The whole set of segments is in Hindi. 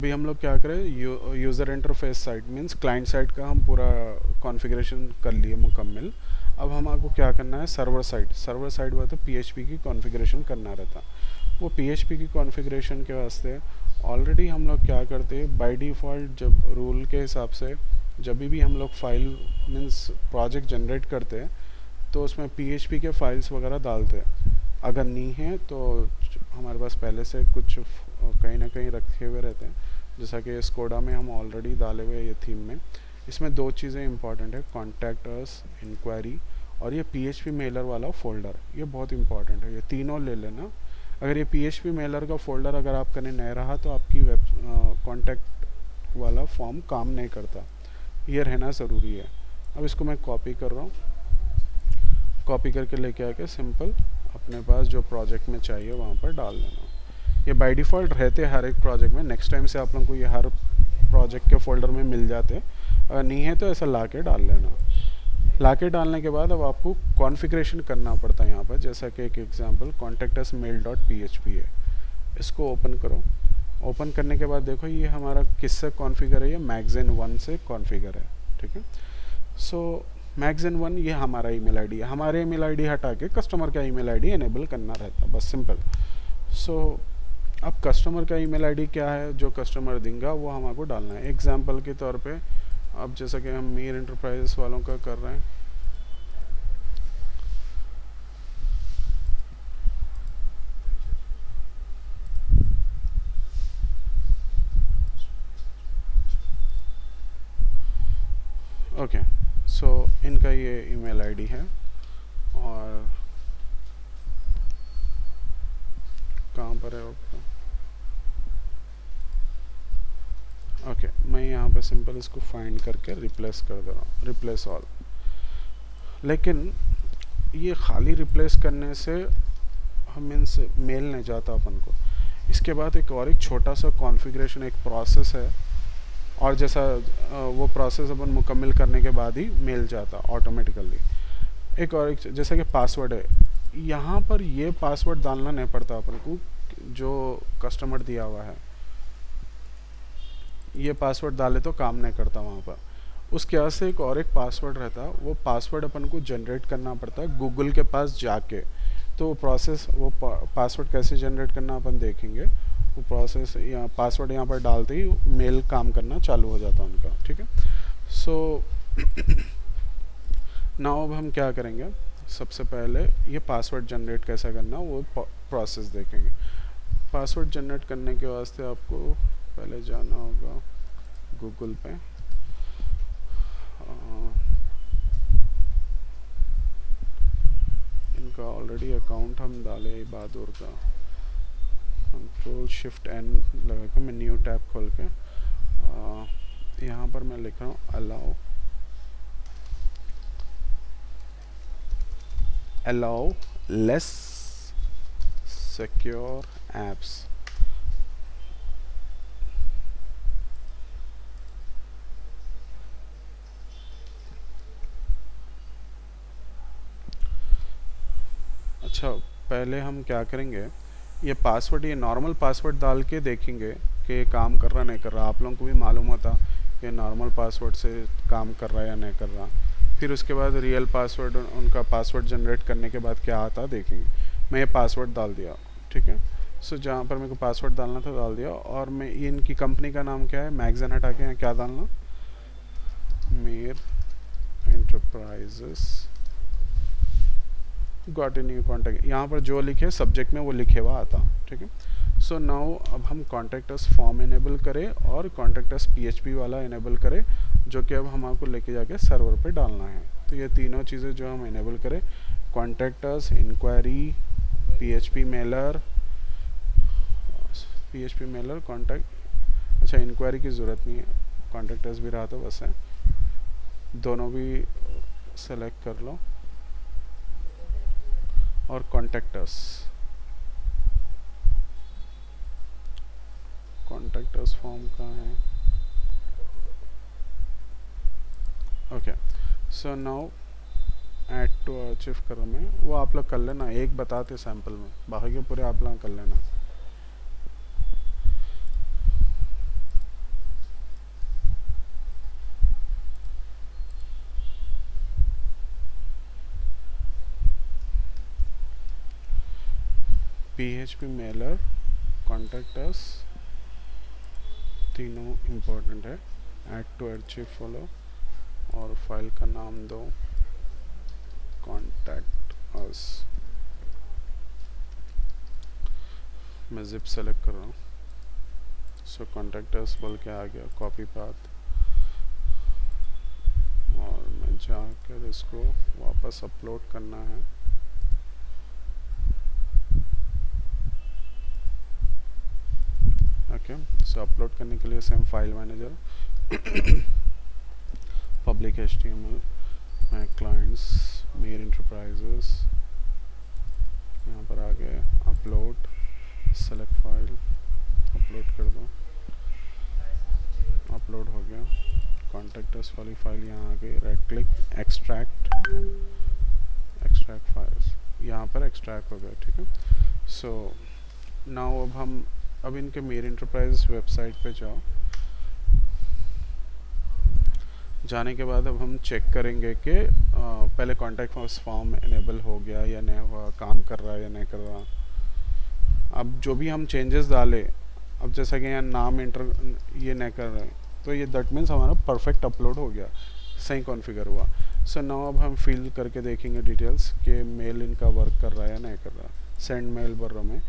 अभी हम लोग क्या करें, user interface side means client side का हम पूरा कॉन्फ़िगरेशन कर लिए मुकम्मल। अब हमारे को क्या करना है, सर्वर साइड हुआ तो पीएचपी की कॉन्फ़िगरेशन करना रहता। वो पीएचपी की कॉन्फ़िगरेशन के वास्ते ऑलरेडी हम लोग क्या करते हैं, बाय डिफ़ॉल्ट जब रूल के हिसाब से जब भी हम लोग फाइल मीन्स प्रोजेक्ट जनरेट करते हैं तो उसमें पीएचपी के फाइल्स वगैरह डालते हैं। अगर नहीं है तो हमारे पास पहले से कुछ कहीं ना कहीं रखे हुए रहते हैं, जैसा कि स्कोडा में हम ऑलरेडी डाले हुए ये थीम में। इसमें दो चीज़ें इंपॉर्टेंट है, कॉन्टैक्ट अस, इंक्वायरी और ये पीएचपी मेलर वाला फ़ोल्डर, ये बहुत इंपॉर्टेंट है, ये तीनों ले लेना। अगर ये पीएचपी मेलर का फ़ोल्डर अगर आप करने नहीं रहा तो आपकी वेब कॉन्टैक्ट वाला फॉर्म काम नहीं करता, ये रहना ज़रूरी है। अब इसको मैं कॉपी कर रहा हूँ, कॉपी करके लेके आके सिंपल अपने पास जो प्रोजेक्ट में चाहिए वहाँ पर डाल देना। ये बाय डिफ़ॉल्ट रहते हर एक प्रोजेक्ट में, नेक्स्ट टाइम से आप लोगों को ये हर प्रोजेक्ट के फोल्डर में मिल जाते। अगर नहीं है तो ऐसा ला के डाल लेना। ला के डालने के बाद अब आपको कॉन्फ़िगरेशन करना पड़ता है यहाँ पर, जैसा कि एक example contacts mail dot P है। इसको ओपन करो। ओपन करने के बाद देखो ये हमारा किससे कॉन्फ़िगर है, ये मैगज़ीन 1 से कॉन्फ़िगर है, ठीक है। सो मैगज़ीन 1 ये हमारा ईमेल आईडी है, हमारे ईमेल आईडी हटा के कस्टमर का ईमेल आईडी इनेबल करना रहता है, बस सिंपल। सो अब कस्टमर का ईमेल आईडी क्या है, जो कस्टमर देंगे वो हमको डालना है। एग्जांपल के तौर पे अब जैसा कि हम मीर एंटरप्राइजेस वालों का कर रहे हैं, ओके। सो इनका ये ईमेल आईडी है और कहाँ पर है आपका, ओके। मैं यहाँ पे सिंपल इसको फाइंड करके रिप्लेस कर दे रहा हूँ, रिप्लेस ऑल। लेकिन ये खाली रिप्लेस करने से हम इनसे मेल नहीं जाता अपन को। इसके बाद एक छोटा सा कॉन्फ़िगरेशन, एक प्रोसेस है, और जैसा वो प्रोसेस अपन मुकम्मल करने के बाद ही मेल जाता ऑटोमेटिकली। एक जैसा कि पासवर्ड है, यहाँ पर ये पासवर्ड डालना नहीं पड़ता अपन को जो कस्टमर दिया हुआ है, ये पासवर्ड डाले तो काम नहीं करता वहाँ पर। उसके बाद से एक पासवर्ड रहता है, वो पासवर्ड अपन को जनरेट करना पड़ता है गूगल के पास जाके। तो वो प्रोसेस, वो पासवर्ड कैसे जनरेट करना अपन देखेंगे। वो प्रोसेस यहाँ पासवर्ड यहाँ पर डालते ही मेल काम करना चालू हो जाता है उनका, ठीक है। सो नाउ अब हम क्या करेंगे, सबसे पहले ये पासवर्ड जनरेट कैसा करना वो प्रोसेस देखेंगे। पासवर्ड जनरेट करने के वास्ते आपको पहले जाना होगा गूगल पे। इनका ऑलरेडी अकाउंट हम डाले बहादुर का, कंट्रोल शिफ्ट एन लगा के मैं न्यू टैब खोल के यहाँ पर मैं लिख रहा हूँ अलाउ लेस सिक्योर एप्स। अच्छा, पहले हम क्या करेंगे, ये पासवर्ड, ये नॉर्मल पासवर्ड डाल के देखेंगे कि ये काम कर रहा नहीं कर रहा। आप लोगों को भी मालूम होता कि नॉर्मल पासवर्ड से काम कर रहा है या नहीं कर रहा। फिर उसके बाद रियल पासवर्ड, उनका पासवर्ड जनरेट करने के बाद क्या आता देखेंगे। मैं ये पासवर्ड डाल दिया, ठीक है। सो जहाँ पर मेरे को पासवर्ड डालना था डाल दिया। और मैं ये इनकी कंपनी का नाम क्या है, मैगज़ीन हटा के यहाँ क्या डालना, Mir enterprises got a new contact. यहाँ पर जो लिखे सब्जेक्ट में वो लिखे हुआ आता, ठीक है। सो नाउ अब हम कॉन्टैक्ट अस फॉर्म इनेबल करें और कॉन्टैक्ट अस पीएचपी वाला इनेबल करें, जो कि अब हमको लेके जाके सर्वर पे डालना है। तो ये तीनों चीज़ें जो हम इनेबल करें, contact us, enquiry, PHP mailer, contact. अच्छा, इंक्वायरी की ज़रूरत नहीं है, कॉन्टैक्ट अस भी रहा तो बस है, दोनों भी सेलेक्ट कर लो। और कॉन्टैक्ट अस फॉर्म कहाँ है, okay. So now add to achieve कर रहा मैं, वो आप लोग कर लेना, एक बताते सैंपल में, बाकी के पूरे आप लोग कर लेना। PHP मेलर, कॉन्टेक्ट अस, तीनों इम्पोर्टेंट है। ऐड टू आर्चिव फॉलो और फाइल का नाम दो कॉन्टैक्ट अस। मैं जिप सेलेक्ट कर रहा हूँ, सो कॉन्टैक्ट अस बोल के आ गया, कॉपी पाथ, और मैं जाकर इसको वापस अपलोड करना है। ओके, सो अपलोड करने के लिए same file manager, public HTML, मैं क्लाइंट्स, मेर इंटरप्राइजेस, यहाँ पर आ गए, अपलोड, सेलेक्ट फाइल, अपलोड कर दो, अपलोड हो गया। कॉन्टैक्ट अस वाली फाइल यहाँ आ गई, राइट क्लिक, एक्सट्रैक्ट फाइल्स, यहाँ पर एक्सट्रैक्ट हो गया, ठीक है। सो नाउ अब इनके मेर इंटरप्राइज वेबसाइट पे जाओ। जाने के बाद अब हम चेक करेंगे कि पहले कॉन्टैक्ट फॉर्म इनेबल हो गया या नहीं हुआ, काम कर रहा है या नहीं कर रहा। अब जो भी हम चेंजेस डाले, अब जैसा कि यहाँ नाम इंटर ये नहीं कर रहे हैं, तो ये दैट मीन्स हमारा परफेक्ट अपलोड हो गया, सही कॉन्फ़िगर हुआ। सो नाउ अब हम फिल करके देखेंगे डिटेल्स कि मेल इनका वर्क कर रहा है या नहीं कर रहा। सेंड मेल बोल रहा मैं,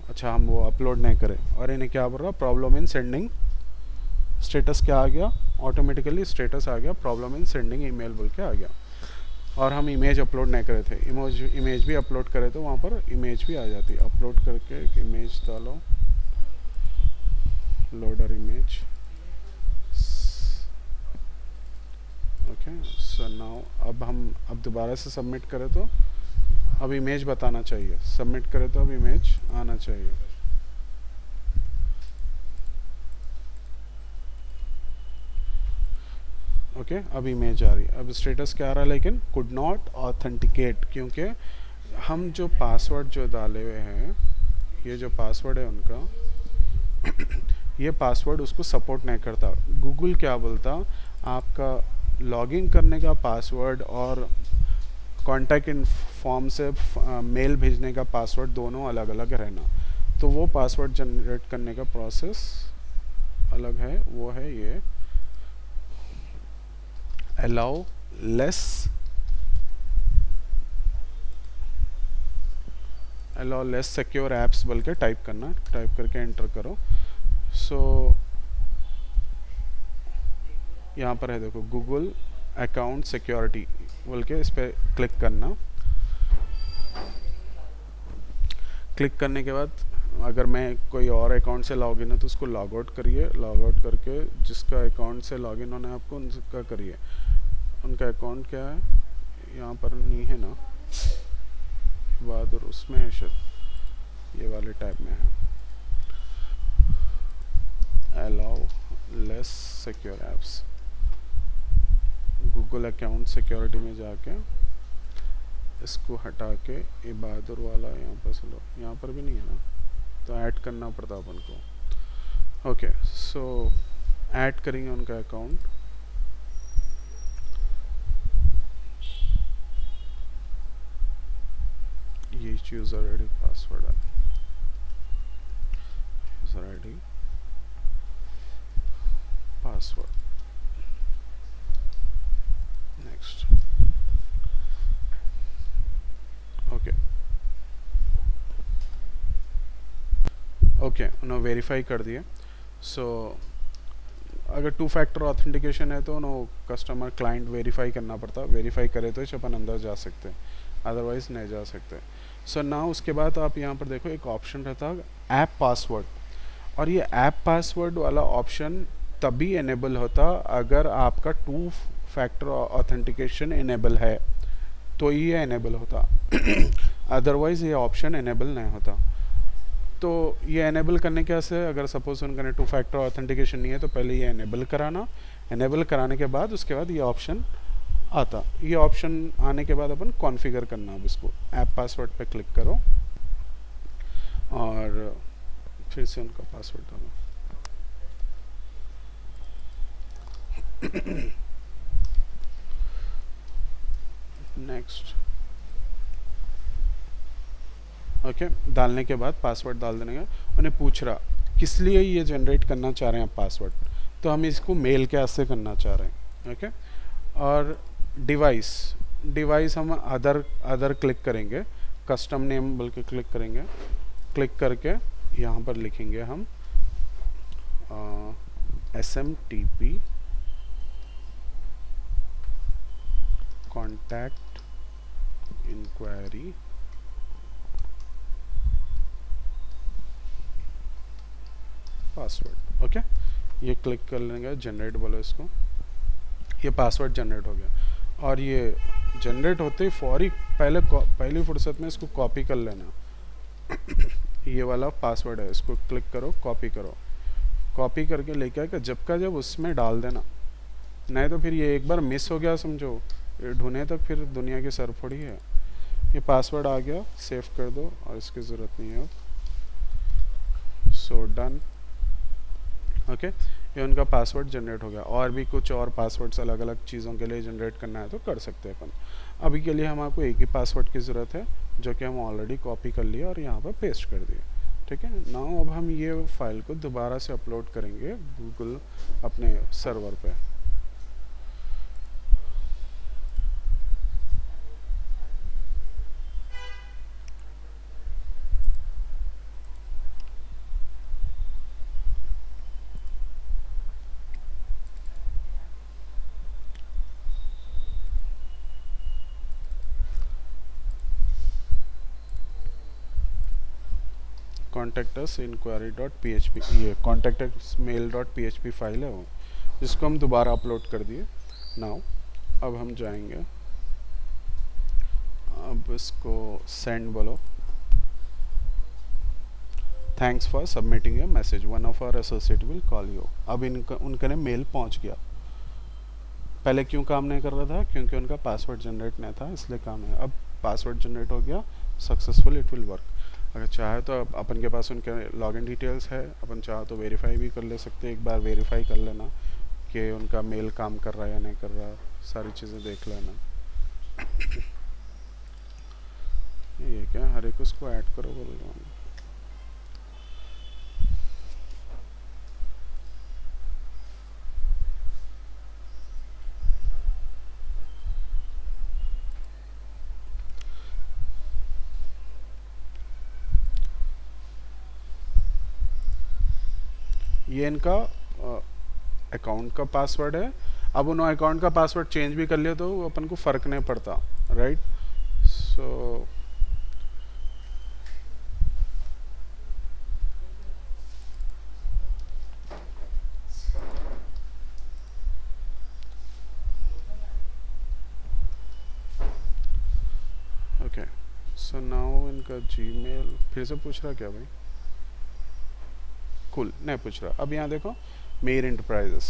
अच्छा हम वो अपलोड नहीं करें, और इन्हें क्या बोल रहा, प्रॉब्लम इन सेंडिंग, स्टेटस क्या आ गया, ऑटोमेटिकली स्टेटस आ गया, प्रॉब्लम इन सेंडिंग ईमेल बोल के आ गया। और हम इमेज अपलोड नहीं करे थे, इमेज भी अपलोड करे तो वहाँ पर इमेज भी आ जाती। अपलोड करके एक इमेज डालो, loader image, okay. So now अब दोबारा से सबमिट करें तो अब इमेज बताना चाहिए, सबमिट करें तो अब इमेज आना चाहिए। ओके, अब इमेज आ रही है। अब स्टेटस क्या आ रहा है, लेकिन कुड नॉट ऑथेंटिकेट, क्योंकि हम जो पासवर्ड जो डाले हुए हैं, ये जो पासवर्ड है उनका ये पासवर्ड उसको सपोर्ट नहीं करता। गूगल क्या बोलता, आपका लॉगिन करने का पासवर्ड और कॉन्टैक्ट इन फॉर्म से मेल भेजने का पासवर्ड दोनों अलग अलग रहना। तो वो पासवर्ड जनरेट करने का प्रोसेस अलग है, वो है ये अलाउ लेस सिक्योर ऐप्स बोल के टाइप करना, टाइप करके एंटर करो। सो यहाँ पर है देखो, गूगल अकाउंट सिक्योरिटी बोल के इस पर क्लिक करना। क्लिक करने के बाद अगर मैं कोई और अकाउंट से लॉगिन है तो उसको लॉग आउट करिए, लॉग आउट करके जिसका अकाउंट से लॉगिन होना है आपको उनका करिए। उनका अकाउंट क्या है, यहाँ पर नहीं है ना, बहादुर उसमें है शायद, ये वाले टाइप में है, allow less secure apps. Google account security में जाके इसको हटा के ये बहादुर वाला यहाँ पर से लो, यहाँ पर भी नहीं है ना, तो ऐड करना पड़ता अपन को। ओके, सो ऐड करेंगे उनका अकाउंट। ये यूज़र आईडी पासवर्ड है, user ID password, next. Okay, उन्होंने वेरीफाई कर दिए। सो अगर 2 फैक्टर ऑथेंटिकेशन है तो उन्होंने कस्टमर क्लाइंट वेरीफाई करना पड़ता, वेरीफाई करे तो ही अपन अंदर जा सकते हैं, अदरवाइज नहीं जा सकते। सो ना उसके बाद आप यहाँ पर देखो एक ऑप्शन रहता है ऐप पासवर्ड, और ये ऐप पासवर्ड वाला ऑप्शन तभी इनेबल होता अगर आपका 2 फैक्टर ऑथेंटिकेशन इनेबल है, तो ये इनेबल होता अदरवाइज़ ये ऑप्शन इनेबल नहीं होता। तो ये इनेबल करने के से अगर सपोज उनका 2 फैक्टर ऑथेंटिकेशन नहीं है तो पहले ये इनेबल कराना, इनेबल कराने के बाद उसके बाद ये ऑप्शन आता। ये ऑप्शन आने के बाद अपन कॉन्फ़िगर करना, अब इसको ऐप पासवर्ड पे क्लिक करो और फिर से उनका पासवर्ड डालो। नेक्स्ट, ओके, डालने के बाद पासवर्ड डाल देने का। उन्हें पूछ रहा किस लिए ये जनरेट करना चाह रहे हैं पासवर्ड, तो हम इसको मेल के से करना चाह रहे हैं। ओके, और डिवाइस हम अदर क्लिक करेंगे, कस्टम नेम बोल के क्लिक करेंगे, क्लिक करके यहाँ पर लिखेंगे हम SMTP contact enquiry password. Okay, ये क्लिक कर लेंगे, जनरेट बोलो इसको, ये पासवर्ड जनरेट हो गया। और ये जनरेट होते ही फौरी पहली फुर्सत में इसको कॉपी कर लेना ये वाला पासवर्ड है, इसको क्लिक करो, कॉपी करो, कॉपी करके लेके आकर जब उसमें डाल देना, नहीं तो फिर ये एक बार मिस हो गया समझो, ये ढूंढने तक फिर दुनिया की सरफोड़ी है। ये पासवर्ड आ गया, सेव कर दो और इसकी ज़रूरत नहीं है अब। So done. ओके, ये उनका पासवर्ड जनरेट हो गया। और भी कुछ और पासवर्ड्स अलग अलग चीज़ों के लिए जनरेट करना है तो कर सकते हैं अपन। अभी के लिए हमको एक ही पासवर्ड की ज़रूरत है जो कि हम ऑलरेडी कॉपी कर लिए और यहाँ पर पेस्ट कर दिए। ठीक है, नाउ अब हम ये फाइल को दोबारा से अपलोड करेंगे गूगल अपने सर्वर पे। contactusinquiry.php, ये contactusmail.php फाइल है वो, जिसको हम दोबारा अपलोड कर दिए। नाउ अब हम जाएंगे, अब इसको सेंड बोलो, thanks for submitting a message, one of our associate will call you. अब उनका ने मेल पहुंच गया। पहले क्यों काम नहीं कर रहा था, क्योंकि उनका पासवर्ड जनरेट नहीं था, इसलिए काम है। अब पासवर्ड जनरेट हो गया सक्सेसफुल, इट विल वर्क। अगर चाहे तो अपन के पास उनके लॉगिन डिटेल्स है, अपन चाहे तो वेरीफाई भी कर ले सकते हैं। एक बार वेरीफाई कर लेना कि उनका मेल काम कर रहा है या नहीं कर रहा, सारी चीज़ें देख लेना। ये क्या, हर एक उसको ऐड करो बोल रहा हूँ। ये इनका अकाउंट का पासवर्ड है। अब उन्होंने अकाउंट का पासवर्ड चेंज भी कर लिया तो अपन को फ़र्क नहीं पड़ता, right. So okay, so now इनका जीमेल फिर से पूछ रहा क्या भाई, कुल नहीं पूछ रहा। अब यहाँ देखो मेयर इंटरप्राइजेस,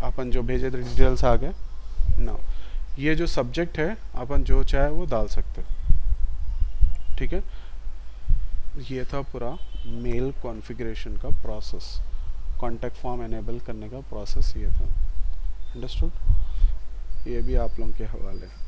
अपन जो भेजे थे डिटेल्स आ गए ना। ये जो सब्जेक्ट है अपन जो चाहे वो डाल सकते, ठीक है। ये था पूरा मेल कॉन्फ़िगरेशन का प्रोसेस, कॉन्टैक्ट फॉर्म एनेबल करने का प्रोसेस ये था। अंडरस्टूड, ये भी आप लोगों के हवाले।